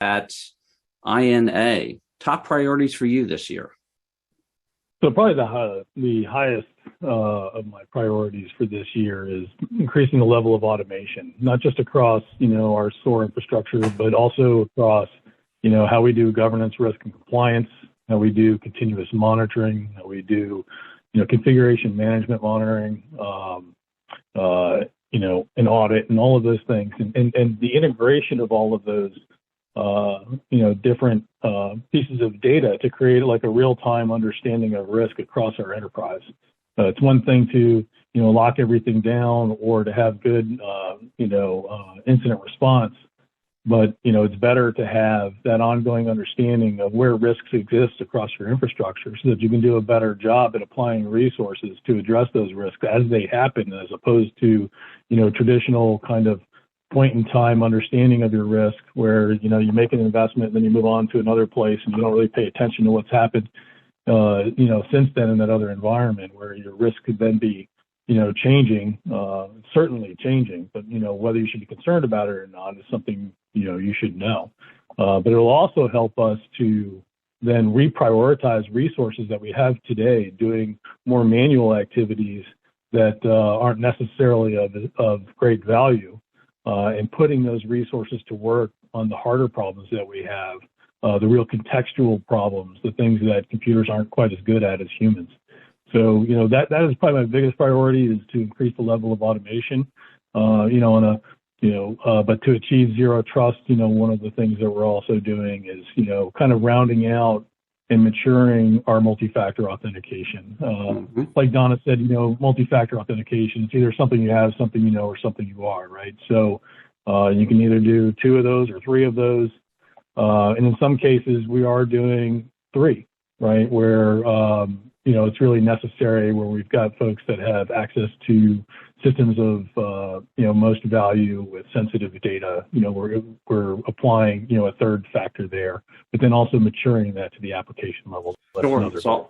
at INA. Top priorities for you this year? So probably the highest of my priorities for this year is increasing the level of automation, not just across, our SOAR infrastructure, but also across, how we do governance, risk, and compliance, how we do continuous monitoring, how we do, configuration management monitoring, an audit and all of those things. And the integration of all of those, different pieces of data to create like a real-time understanding of risk across our enterprise. It's one thing to, lock everything down or to have good, incident response, but, it's better to have that ongoing understanding of where risks exist across your infrastructure so that you can do a better job at applying resources to address those risks as they happen, as opposed to, traditional kind of point in time understanding of your risk where, you make an investment and then you move on to another place and you don't really pay attention to what's happened, since then in that other environment where your risk could then be, changing, certainly changing, but, whether you should be concerned about it or not is something, you should know. But it'll also help us to then reprioritize resources that we have today doing more manual activities that aren't necessarily of great value, and putting those resources to work on the harder problems that we have, the real contextual problems, the things that computers aren't quite as good at as humans. So, that is probably my biggest priority is to increase the level of automation, but to achieve zero trust, one of the things that we're also doing is, kind of rounding out and maturing our multi-factor authentication. Like Donna said, multi-factor authentication, it's either something you have, something you know, or something you are, right? So you can either do 2 of those or 3 of those. And in some cases, we are doing 3, right? Where, it's really necessary, where we've got folks that have access to systems of, most value with sensitive data. We're applying, a third factor there, but then also maturing that to the application level. Sure.